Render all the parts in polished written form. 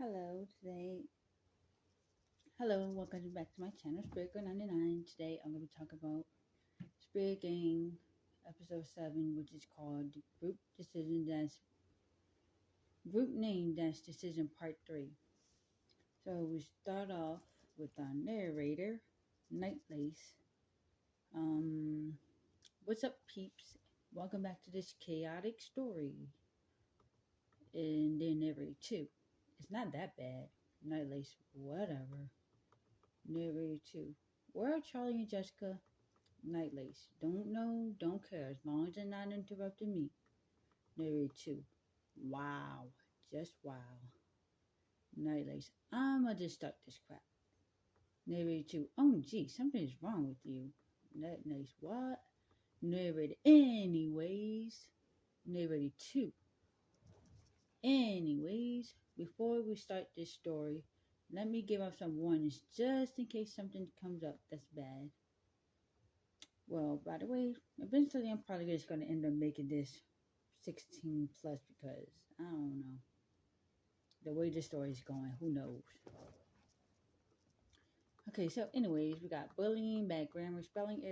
Hello, today. Hello, welcome back to my channel, Spirit Girl 99. Today I'm going to talk about Spirit Gang episode 7, which is called Group Name Dash Decision Part 3. So we start off with our narrator, Night Lace. What's up, peeps? Welcome back to this chaotic story. And then narrator 2. It's not that bad. Night Lace, whatever. Narrator 2. Where are Charlie and Jessica? Night Lace. Don't know, don't care, as long as they're not interrupting me. Narrator 2. Wow. Just wow. Night Lace. I'ma just start this crap. Narrator 2. Oh, gee, something's wrong with you. Night Lace. What? Narrator. Anyways. Narrator 2. Anyways, before we start this story, let me give out some warnings just in case something comes up that's bad. Well, by the way, eventually I'm probably just going to end up making this 16 plus because, I don't know, the way the story is going, who knows. Okay, so anyways, we got bullying, bad grammar, spelling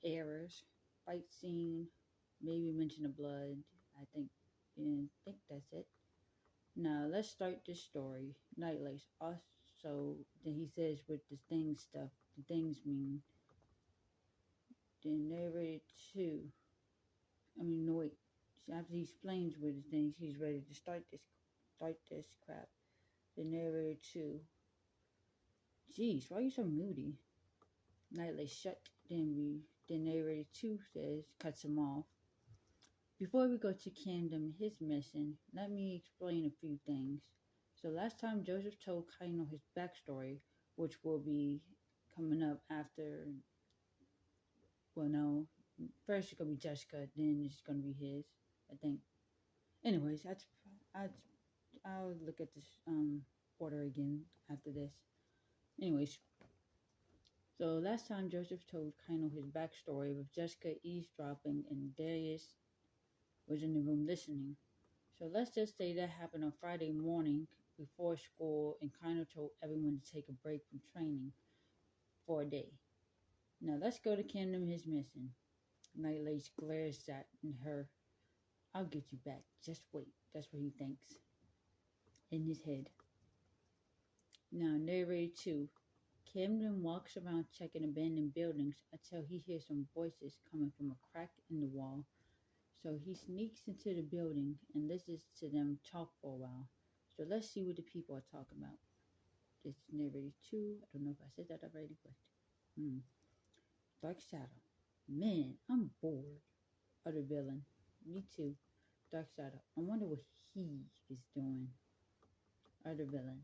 errors, fight scene, maybe mention of blood, I think that's it. Now, let's start this story. Night Lace. Also, then he says with the things stuff, the things mean. Then narrator 2. No, wait. After he explains with the things, he's ready to start this crap. The narrator 2. Jeez, why are you so moody? Night Lace shut. Then narrator 2 says, cuts him off. Before we go to Camden, his mission, let me explain a few things. So last time Joseph told Kaino his backstory, which will be coming up after, well, no, first it's going to be Jessica, then it's going to be his, I think. Anyways, I'll look at this order again after this. Anyways, so last time Joseph told Kaino his backstory with Jessica eavesdropping and Darius was in the room listening. So let's just say that happened on Friday morning before school, and Kaino told everyone to take a break from training for a day. Now let's go to Camden, his mission. Night Lace glares at her. I'll get you back. Just wait. That's what he thinks in his head. Now, narrator 2. Camden walks around checking abandoned buildings until he hears some voices coming from a crack in the wall. So he sneaks into the building and listens to them talk for a while. So let's see what the people are talking about. This is narrator 2. I don't know if I said that already, but Dark Shadow. Man, I'm bored. Other villain. Me too. Dark Shadow. I wonder what he is doing. Other villain.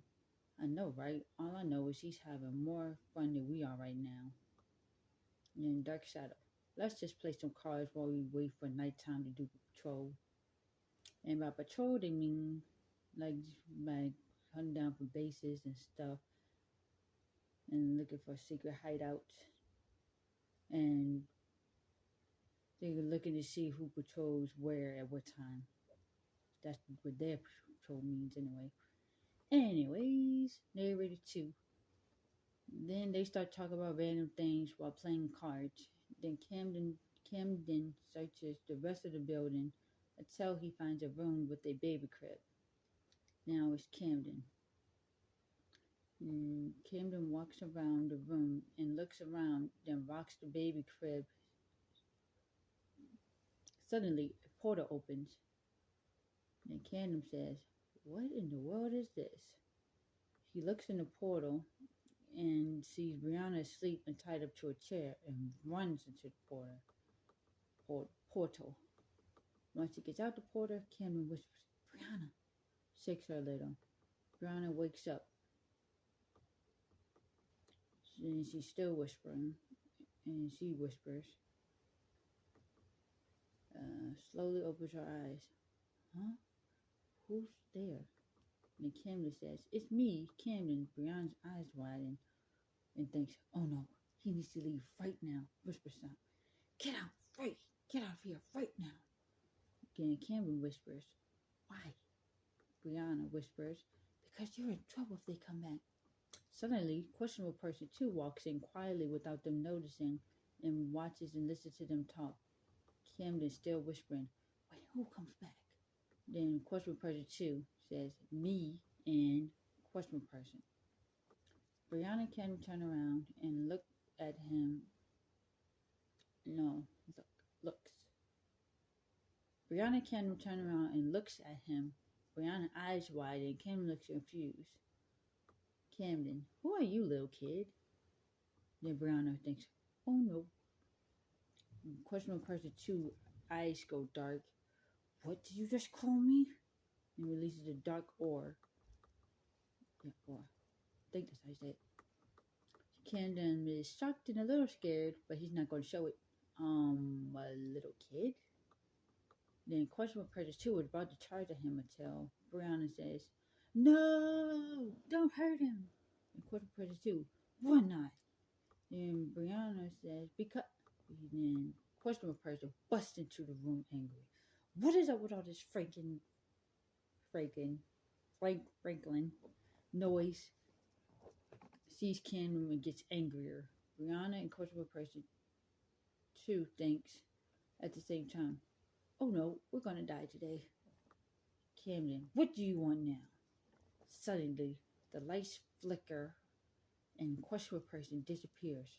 I know, right? All I know is he's having more fun than we are right now. And then Dark Shadow. Let's just play some cards while we wait for nighttime to do patrol. And by patrol, they mean like hunting down for bases and stuff. And looking for secret hideouts. And they're looking to see who patrols where at what time. That's what their patrol means anyway. Anyways, narrator 2. Then they start talking about random things while playing cards. Then Camden searches the rest of the building until he finds a room with a baby crib. Now it's Camden. Camden walks around the room and looks around, then rocks the baby crib. Suddenly, a portal opens. Then Camden says, "What in the world is this?" He looks in the portal and sees Brianna asleep and tied up to a chair and runs into the portal. Once he gets out the portal, Camden whispers, "Brianna," shakes her a little. Brianna wakes up. And she's still whispering, and she whispers, slowly opens her eyes. Huh? Who's there? And Camden says, "It's me, Camden." Brianna's eyes widen and thinks, "Oh no, he needs to leave right now." Whispers out, "Get out, right! Get out of here right now." Again, Camden whispers, "Why?" Brianna whispers, Because you're in trouble if they come back. Suddenly, questionable person 2 walks in quietly without them noticing and watches and listens to them talk. Camden still whispering, wait, who comes back? Then questionable person 2 says, me and questionable person. Brianna can turn around and look at him. No, looks. Brianna can turn around and looks at him. Brianna eyes wide and Camden looks confused. Camden, who are you, little kid? Then Brianna thinks, oh no. Questionable person 2 eyes go dark. What did you just call me? And releases a dark ore. Yeah, ore. I think that's how you say it. Camden is shocked and a little scared, but he's not going to show it. A little kid? Then questionable person 2 was about to charge at him until Brianna says, no, don't hurt him. And questionable person 2, why not? Then Brianna says, because. Then questionable person busts into the room angry. What is up with all this Franklin noise? Sees Camden and gets angrier. Brianna and questionable person 2 thinks at the same time, oh no, we're gonna die today. Camden, what do you want now? Suddenly, the lights flicker and questionable person disappears.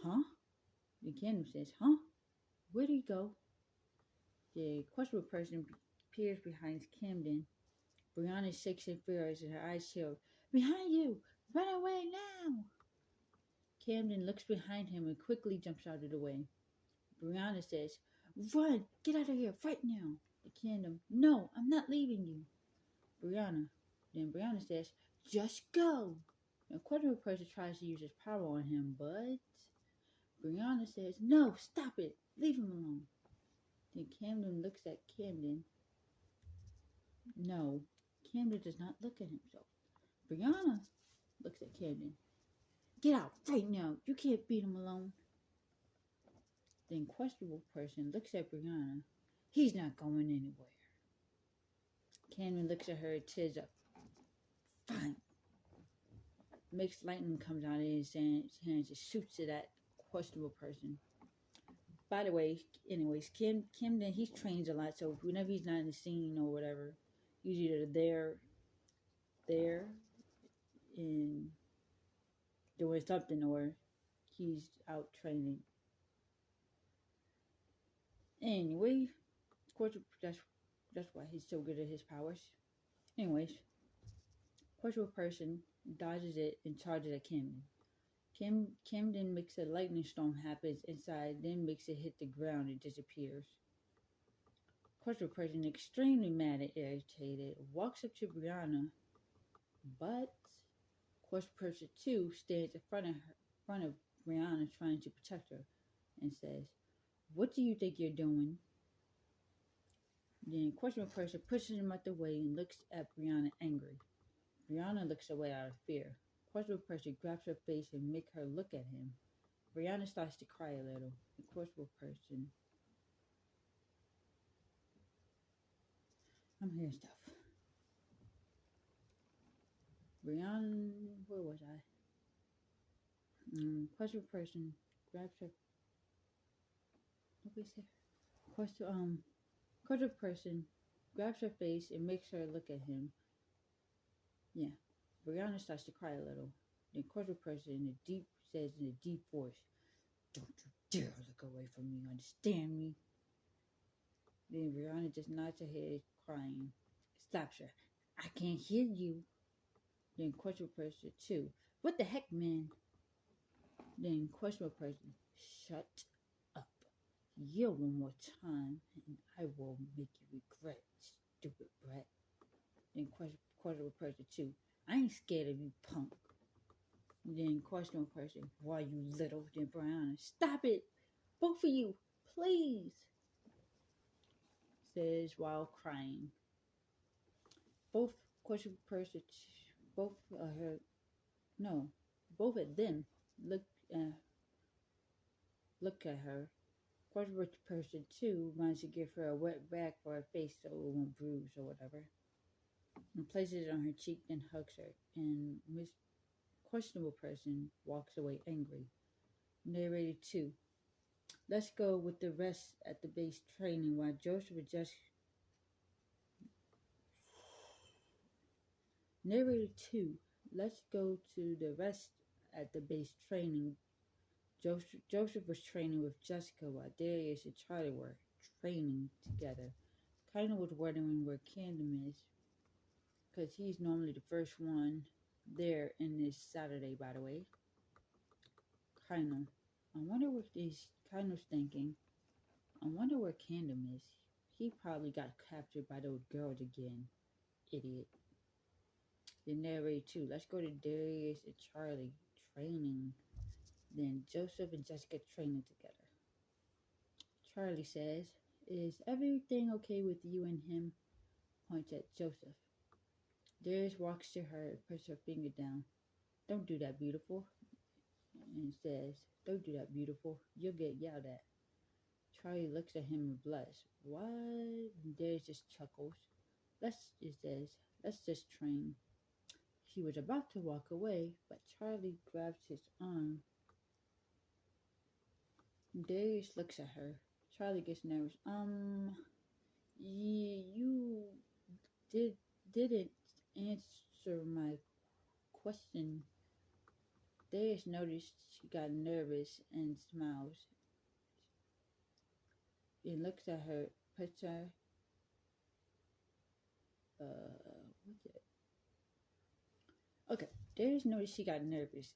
Huh? The Camden says, huh? Where'd he go? The questionable person appears behind Camden. Brianna shakes in fear as her eyes chill. Behind you! Run away now! Camden looks behind him and quickly jumps out of the way. Brianna says, run! Get out of here right now! The Camden, no, I'm not leaving you. Then Brianna says, just go! The questionable person tries to use his power on him, but Brianna says, no, stop it! Leave him alone. Then Camden looks at Camden. No, Camden does not look at himself. Brianna looks at Camden. Get out right now. You can't beat him alone. Then questionable person looks at Brianna. He's not going anywhere. Camden looks at her and tears up. Fine. Mixed lightning comes out of his hands and shoots at that questionable person. By the way, anyways, Camden, he trains a lot, so whenever he's not in the scene or whatever, he's either there, and doing something, or he's out training. Anyway, of course, that's why he's so good at his powers. Anyways, questionable person dodges it and charges at Camden. Camden makes a lightning storm happens inside, then makes it hit the ground and disappears. Questionable person, extremely mad and irritated, walks up to Brianna, but questionable person 2 stands in front of Brianna trying to protect her and says, what do you think you're doing? Then questionable person pushes him out the way and looks at Brianna angry. Brianna looks away out of fear. Questionable person grabs her face and makes her look at him. Brianna starts to cry a little. The questionable person, I'm hearing stuff. Brianna, where was I? Questionable person grabs her. Nobody's here. Questionable person grabs her face and makes her look at him. Yeah. Brianna starts to cry a little. Then questionable person says in a deep voice, don't you dare look away from me, understand me? Then Brianna just nods her head, crying. Stops her. I can't hear you. Then questionable person 2, what the heck, man? Then questionable person, shut up. Yell one more time, and I will make you regret, stupid brat. Then questionable person 2, I ain't scared of you, punk. Then questionable person, why you little? Then Brianna, stop it, both of you, please. Says while crying. Both questionable person, both of them look at her. Questionable person 2 wants to give her a wet rag for her face so it won't bruise or whatever. and places it on her cheek, then hugs her. And Miss Questionable Person walks away angry. Narrated 2. Let's go with the rest at the base training while Joseph adjusts. Narrated 2. Let's go to the rest at the base training. Joseph was training with Jessica while Darius and Charlie were training together. Kind of was wondering where Camden is, because he's normally the first one there in this Saturday, by the way. Kind of. I wonder what he's kind of thinking. I wonder where Camden is. He probably got captured by those girls again. Idiot. The narrator 2. Let's go to Darius and Charlie training. Then Joseph and Jessica training together. Charlie says, "Is everything okay with you and him?" Points at Joseph. Darius walks to her and puts her finger down. "Don't do that, beautiful." And says, "Don't do that, beautiful. You'll get yelled at." Charlie looks at him and blushes. "What?" And Darius just chuckles. It says, "Let's just train." He was about to walk away, but Charlie grabs his arm. Darius looks at her. Charlie gets nervous. You didn't answer my question." Darius noticed she got nervous and smiles. He looks at her, puts her, what's it? Okay, Darius noticed she got nervous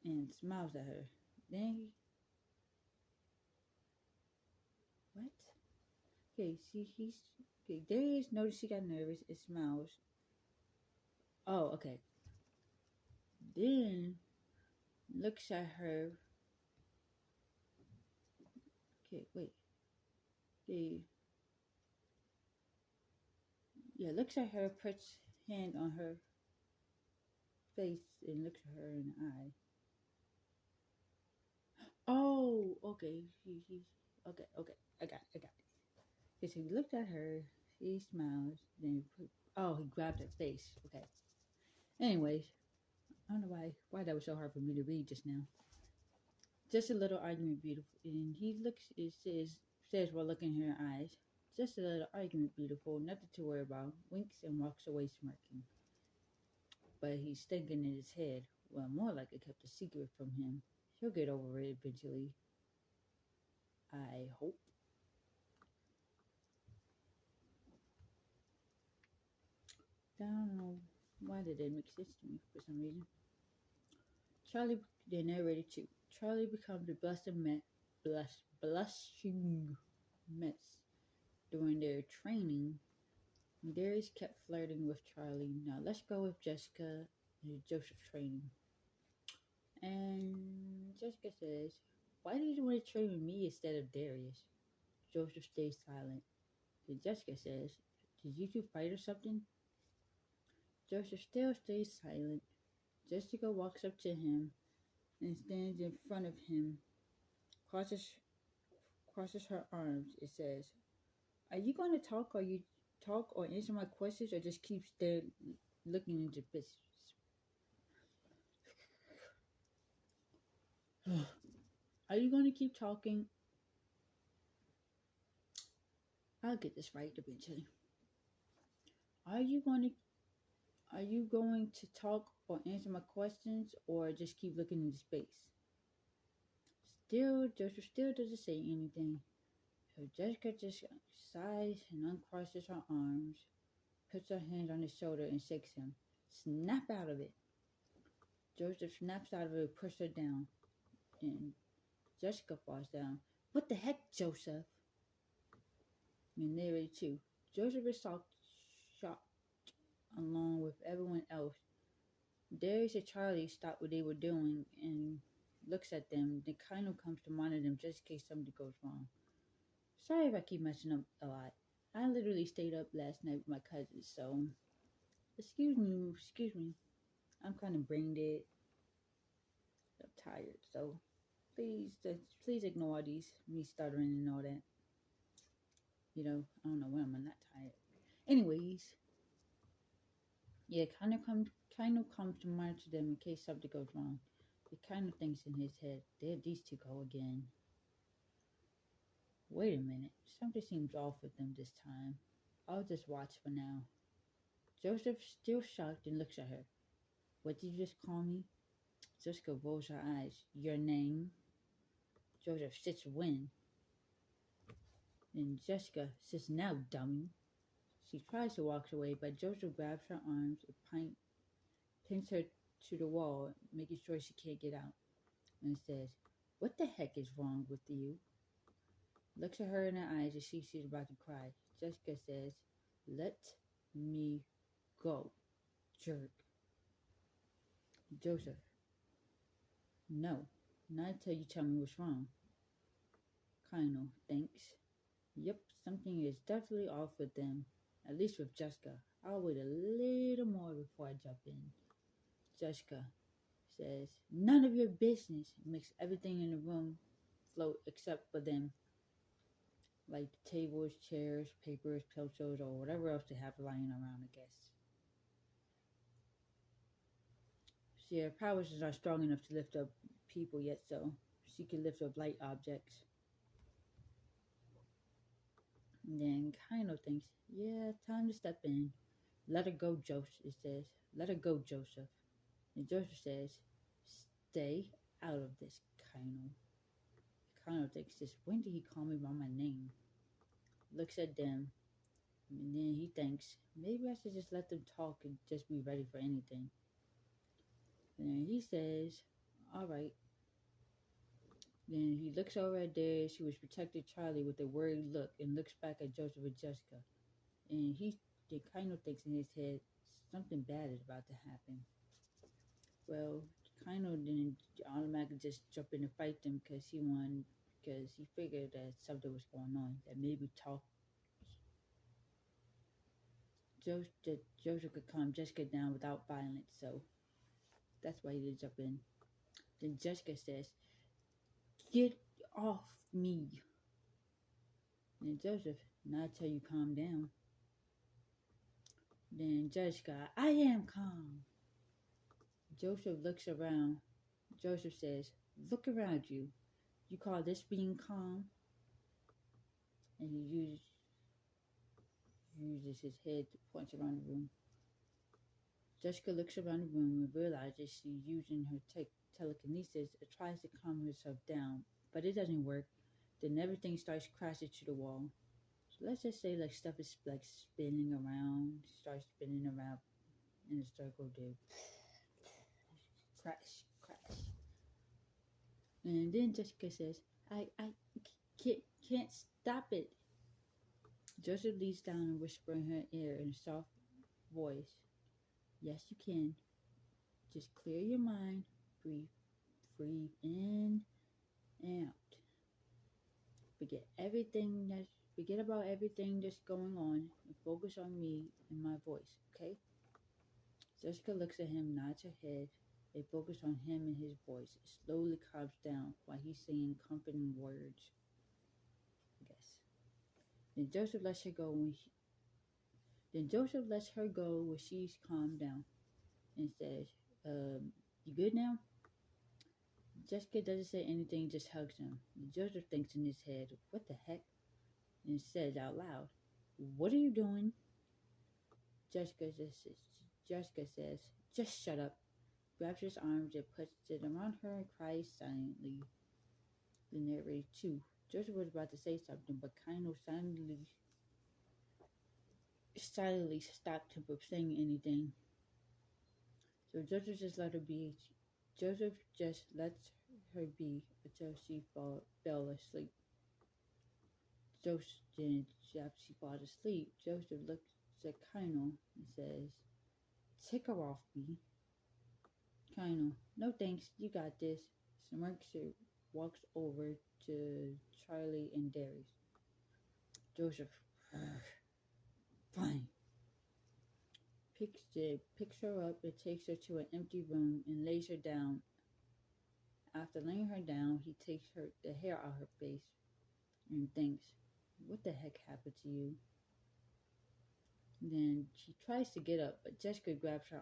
and smiles at her. Then what? Okay, Darius noticed she got nervous and smiles. Oh, okay. Then looks at her. Okay, wait. Okay. Yeah, looks at her, puts hand on her face, and looks at her in the eye. Oh, okay. Okay. I got it. Okay, so he looked at her, he smiles, then he grabbed her face. Okay. Anyways, I don't know why that was so hard for me to read just now. Just a little argument, beautiful. And he says while looking in her eyes, "Just a little argument, beautiful. Nothing to worry about." Winks and walks away smirking. But he's thinking in his head, well, more like it kept a secret from him. He'll get over it eventually. I hope. I don't know why did it make sense to me for some reason. The narrator 2. Charlie becomes a blushing mess during their training. Darius kept flirting with Charlie. Now let's go with Jessica and Joseph training. And Jessica says, "Why did you want to train with me instead of Darius?" Joseph stays silent. And Jessica says, "Did you two fight or something?" Joseph still stays silent. Jessica walks up to him and stands in front of him, crosses her arms. It says, "Are you going to talk or answer my questions, or just keep looking into this?" Are you going to keep talking? I'll get this right eventually. Are you going to talk or answer my questions, or just keep looking into space? Joseph still doesn't say anything. So Jessica just sighs and uncrosses her arms, puts her hand on his shoulder and shakes him. "Snap out of it." Joseph snaps out of it and pushes her down. And Jessica falls down. "What the heck, Joseph?" And narrator 2. Joseph is shocked along with everyone else. Darius and Charlie stop what they were doing and looks at them, then kind of comes to monitor them just in case something goes wrong. Sorry if I keep messing up a lot. I literally stayed up last night with my cousins, so excuse me. I'm kind of brain dead. I'm tired, so please ignore me stuttering and all that. I don't know when I'm not tired. Anyways, Yeah, kind of comes to monitor them in case something goes wrong. He kind of thinks in his head, there these two go again. Wait a minute, something seems off with them this time. I'll just watch for now. Joseph, still shocked, and looks at her. What did you just call me? Jessica rolls her eyes. Your name? Joseph sits when? And Jessica says, now, dummy. She tries to walk away, but Joseph grabs her arms and pins her to the wall, making sure she can't get out, and says, what the heck is wrong with you? Looks at her in her eyes and sees she's about to cry. Jessica says, let me go, jerk. Joseph, no, not until you tell me what's wrong. Kino, thanks. Yep, something is definitely off with them. At least with Jessica. I'll wait a little more before I jump in. Jessica says, none of your business. Makes everything in the room float except for them. Like tables, chairs, papers, pillows, or whatever else they have lying around, I guess. Her powers are not strong enough to lift up people yet, so she can lift up light objects. And then Kino thinks, yeah, time to step in. Let her go, Joseph, it says. Let her go, Joseph. And Joseph says, stay out of this, Kino. Kino thinks this, when did he call me by my name? Looks at them, and then he thinks, maybe I should just let them talk and just be ready for anything. And then he says, alright. Then he looks over at there. She was protecting Charlie with a worried look and looks back at Joseph and Jessica. And he kind of thinks in his head, something bad is about to happen. Well, kind of didn't automatically just jump in and fight them because he figured that something was going on, that maybe Joseph could calm Jessica down without violence, so that's why he didn't jump in. Then Jessica says, get off me. And Joseph, not until you calm down. Then Jessica, I am calm. Joseph looks around. Joseph says, look around you. You call this being calm? And he uses his head to point around the room. Jessica looks around the room and realizes she's using her telekinesis and tries to calm herself down, but it doesn't work. Then everything starts crashing to the wall. So let's just say like stuff is like spinning around, starts spinning around in a circle, dude. Crash, crash. And then Jessica says, I can't stop it. Joseph leans down and whispers in her ear in a soft voice. Yes, you can. Just clear your mind. Breathe in and out. Forget about everything that's going on and focus on me and my voice, okay? Jessica looks at him, nods her head. They focus on him and his voice. It slowly calms down while he's saying comforting words, I guess. Then Joseph lets her go when she's calmed down and says, you good now? Jessica doesn't say anything, just hugs him. Joseph thinks in his head, what the heck? And says out loud, what are you doing? Jessica says, just shut up. Grabs his arms and puts it around her and cries silently. The narrator too. Joseph was about to say something, but kind of silently stopped him from saying anything. So Joseph just let her be. Joseph just lets her be until she fell asleep. After she falls asleep, Joseph looks at Kino and says, take her off me. Kino, no thanks, you got this. Smirks and walks over to Charlie and Darius. Joseph, fine. Picks her up and takes her to an empty room and lays her down. After laying her down, he takes the hair out her face and thinks, what the heck happened to you? Then she tries to get up, but Jessica grabs his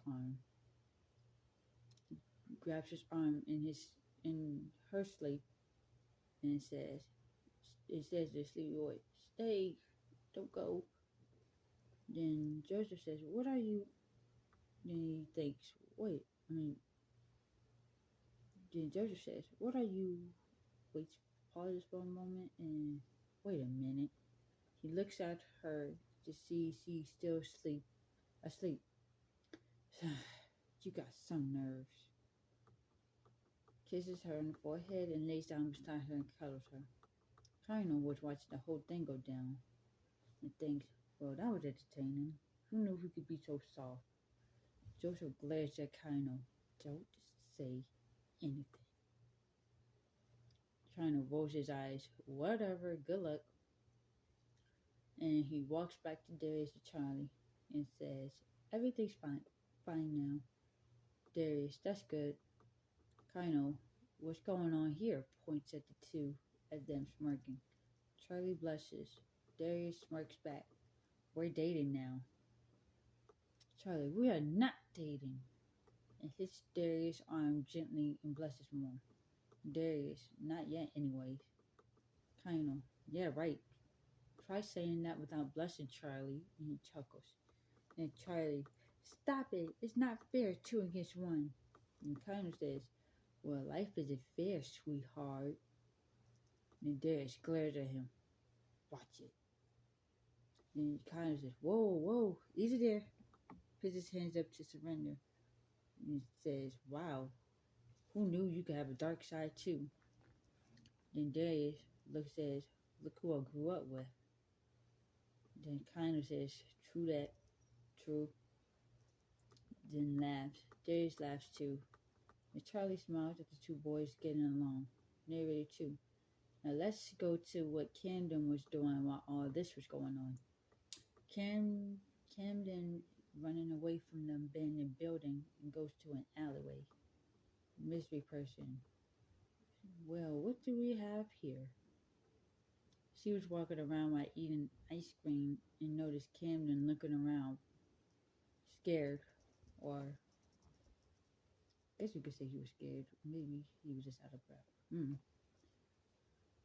arm, grabs his arm in her sleep, and it says to Sleepy, stay, don't go. Then Joseph says, what are you? Then he thinks, wait, I mean, then Joseph says, what are you? Wait, pauses for a moment, and wait a minute. He looks at her to see she's still asleep. You got some nerves. Kisses her on the forehead and lays down beside her and cuddles her. Kaino was watching the whole thing go down and thinks, well, that was entertaining. Who knew he could be so soft? Joseph glares at Kaino. Don't say anything. Kaino rolls his eyes. Whatever, good luck. And he walks back to Darius and Charlie and says, everything's fine now. Darius, that's good. Kaino, what's going on here? Points at the two of them smirking. Charlie blushes. Darius smirks back. We're dating now. Charlie, we are not dating. And hits Darius' arm gently and blushes more. Darius, not yet anyways. Kaino, yeah, right. Try saying that without blushing, Charlie. And he chuckles. And Charlie, stop it. It's not fair, 2 against 1. And Kaino says, well, life isn't fair, sweetheart. And Darius glares at him. Watch it. And Kaino says, whoa, easy there. Puts his hands up to surrender. And he says, wow, who knew you could have a dark side too? Then Darius says, look who I grew up with. Then Kaino says, true that, true. Then laughs. Darius laughs too. And Charlie smiles at the two boys getting along. Narrator 2. Now let's go to what Camden was doing while all this was going on. Camden running away from the abandoned building and goes to an alleyway. Mystery person. Well, what do we have here? She was walking around while eating ice cream and noticed Camden looking around, scared, or I guess you could say he was scared. Maybe he was just out of breath.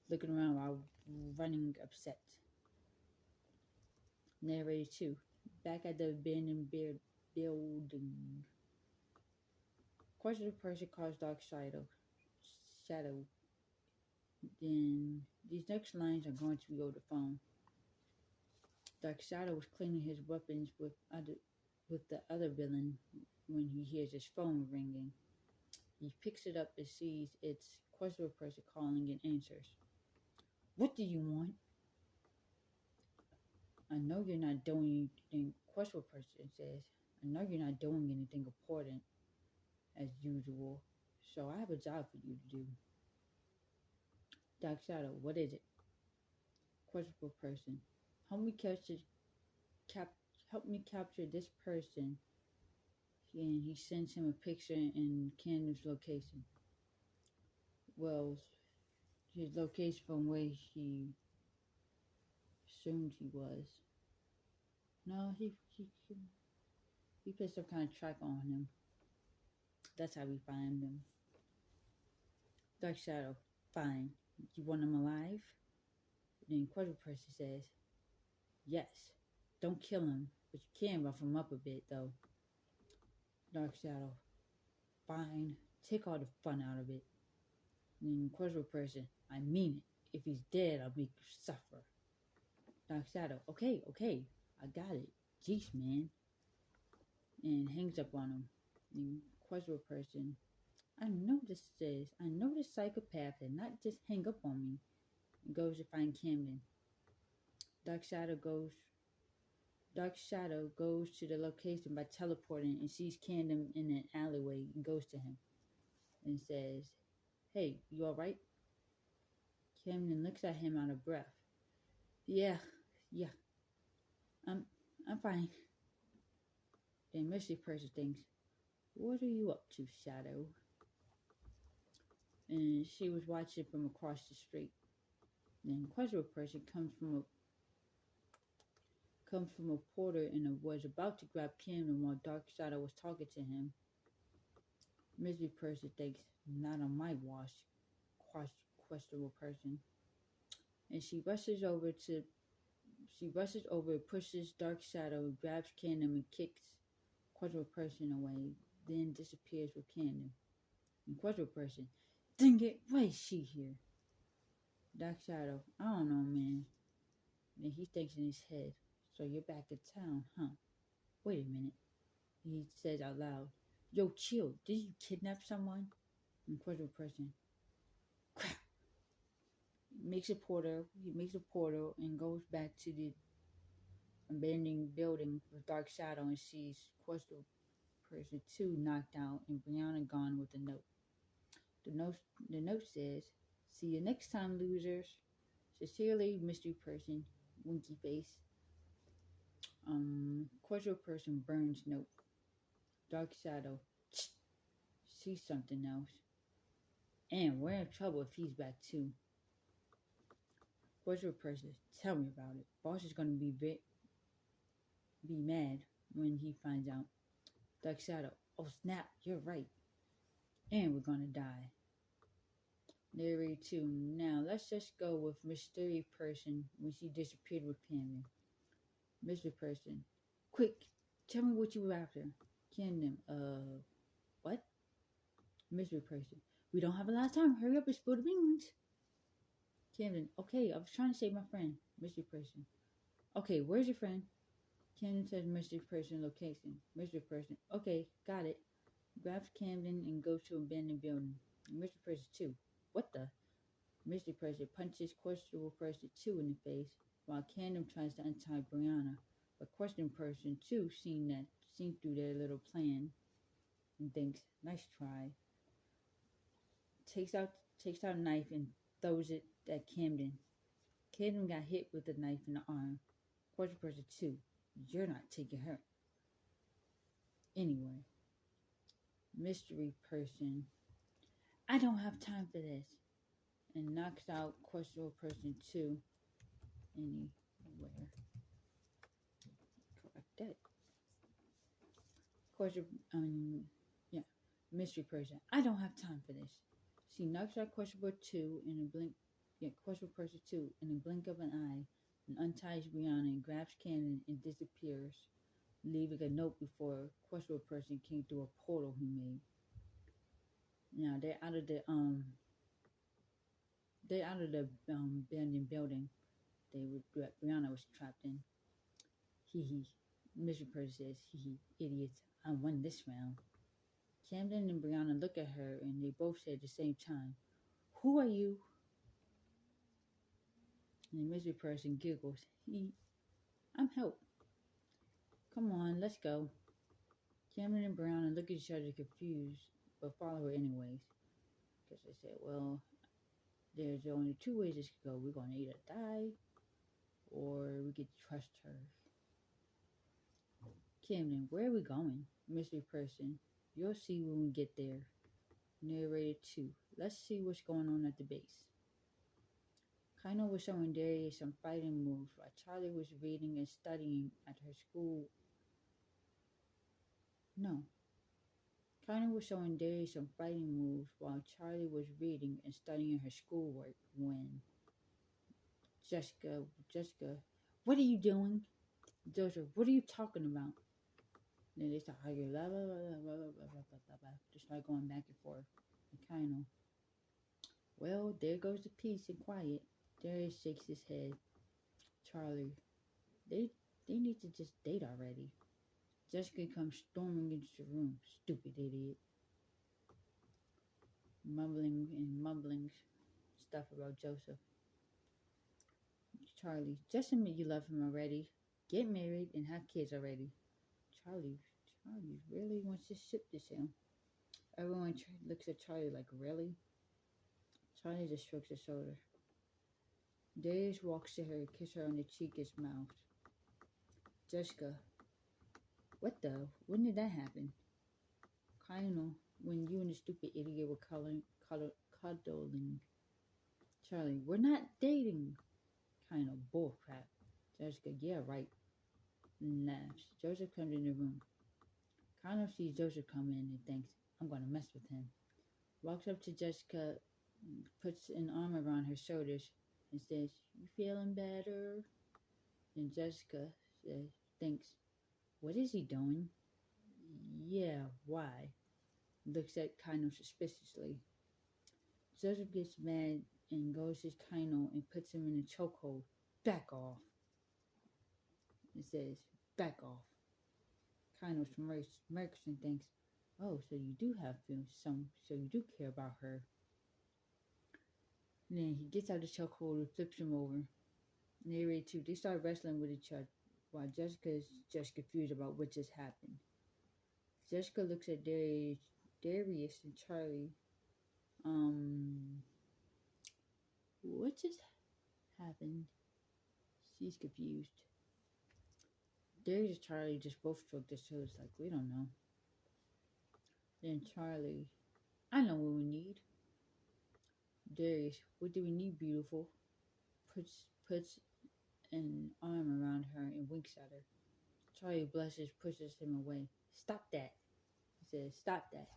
Looking around while running upset. Narrator 2. Back at the abandoned building. Questionable person calls Dark Shadow. Then these next lines are going to be over the phone. Dark Shadow was cleaning his weapons with the other villain when he hears his phone ringing. He picks it up and sees it's questionable person calling and answers. What do you want? I know you're not doing anything, questionable person says. I know you're not doing anything important as usual, so I have a job for you to do. Dark Shadow, what is it? Questionable person, help me capture this person. And he sends him a picture in Camden's location. Well, his location from where he assumed he was. No, he put some kind of track on him. That's how we find him. Dark Shadow, fine. You want him alive? Then Questionable Person says, yes. Don't kill him, but you can rough him up a bit, though. Dark Shadow, fine. Take all the fun out of it. Then Questionable Person, I mean it. If he's dead, I'll make you suffer. Dark Shadow, okay, I got it. Jeez, man. And hangs up on him. And Questionable Person, I know this psychopath did not just hang up on me. And goes to find Camden. Dark Shadow goes to the location by teleporting and sees Camden in an alleyway and goes to him and says, hey, you alright? Camden looks at him out of breath. Yeah. I'm fine. Then Mystery Person thinks, what are you up to, Shadow? And she was watching from across the street. Then Questionable Person comes from comes from a porter and was about to grab Camden while Dark Shadow was talking to him. Mystery person thinks, not on my watch, questionable person. And she rushes over, pushes Dark Shadow, grabs Camden and kicks questionable person away, then disappears with Camden. And questionable person, dang it, why is she here? Dark Shadow, I don't know, man. And he thinks in his head, so you're back in town, huh? Wait a minute. He says out loud, yo, chill, did you kidnap someone? And questionable person, crap. He makes a portal and goes back to the abandoned building with Dark Shadow and sees questionable person 2 knocked out and Brianna gone with a note. The note says, see you next time, losers. Sincerely, mystery person, winky face. Questionable person burns note. Dark Shadow, see something else. And we're in trouble if he's back too. Questionable person, tell me about it. Boss is gonna be mad when he finds out. Dark Shadow, oh snap, you're right. And we're gonna die. Narrator 2. Now let's just go with mystery person when she disappeared with Camden. Mystery person, quick, tell me what you were after. Camden, what? Mystery person, we don't have a lot of time. Hurry up and spill the beans. Camden, okay, I was trying to save my friend. Mystery person, okay, where's your friend? Camden says mystery person location. Mystery person, okay, got it. Grabs Camden and goes to abandoned building. Mystery person 2, what the? Mystery person punches questionable person 2 in the face while Camden tries to untie Brianna. But questionable person 2 seen through their little plan and thinks, nice try. Takes out a knife and throws it at Camden. Camden got hit with the knife in the arm. Questionable person 2, you're not taking her. Anyway, mystery person, I don't have time for this. And knocks out questionable person 2 anywhere. Correct that. Mystery person, I don't have time for this. She knocks out questionable 2 in a blink. Questionable person 2 in a blink of an eye, and unties Brianna and grabs Cannon and disappears, leaving a note before questionable person came through a portal he made. Now they're out of the abandoned building that Brianna was trapped in. Hee. Mystery person says, hee, idiots, I won this round. Camden and Brianna look at her and they both say at the same time, who are you? And the mystery person giggles, I'm help. Come on, let's go. Camden and Brianna look at each other confused, but follow her anyways. Because they said, well, there's only 2 ways this could go. We're going to either die or we could trust her. Camden, where are we going? Mystery person, you'll see when we get there. Narrator 2. Let's see what's going on at the base. Kaino was showing Darius some fighting moves while Charlie was reading and studying at her school. Kaino was showing Darius some fighting moves while Charlie was reading and studying her schoolwork when Jessica, what are you doing? Joseph, what are you talking about? Then they start arguing, blah, blah, blah, blah, blah, blah, blah, blah, blah. Just start going back and forth. And Kaino, well, there goes the peace and quiet. Darius shakes his head. Charlie, they need to just date already. Jessica comes storming into the room. Stupid idiot. Mumbling stuff about Joseph. Charlie, just admit you love him already. Get married and have kids already. Charlie really wants to ship this in. Everyone looks at Charlie like, really? Charlie just strokes her shoulder. Darius walks to her and kisses her on the cheek and smiles. Jessica, what the? When did that happen? Kaino, when you and the stupid idiot were cuddling. Charlie, we're not dating. Kaino, bullcrap. Jessica, yeah, right. and laughs. Joseph comes in the room. Connor sees Joseph come in and thinks, I'm going to mess with him. Walks up to Jessica, puts an arm around her shoulders, and says, You feeling better? And Jessica thinks, What is he doing? Yeah, why? Looks at Kino suspiciously. Joseph gets mad and goes to Kino and puts him in a chokehold. Back off. It says, Back off. Kino smirks and thinks, Oh, so you do have feelings, so you do care about her. And then he gets out of the chokehold and flips him over. And they ready too. They start wrestling with each other while Jessica is just confused about what just happened. Jessica looks at Darius and Charlie. What just happened? She's confused. Darius and Charlie just both stroke their shoulders like, we don't know. Then Charlie, I know what we need. Darius, what do we need, beautiful? Puts an arm around her and winks at her. Charlie blushes, pushes him away. Stop that. He says, Stop that.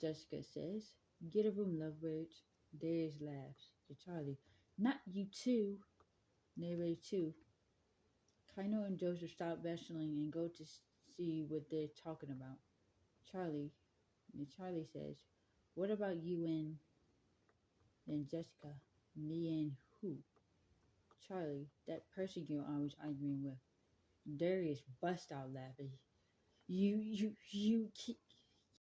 Jessica says, Get a room, lovebirds. Darius laughs. To Charlie, Not you too. They're too. Kino and Joseph stop wrestling and go to see what they're talking about. Charlie says, What about you and... Then Jessica, me and who? Charlie, that person you're always arguing with. Darius busts out laughing. You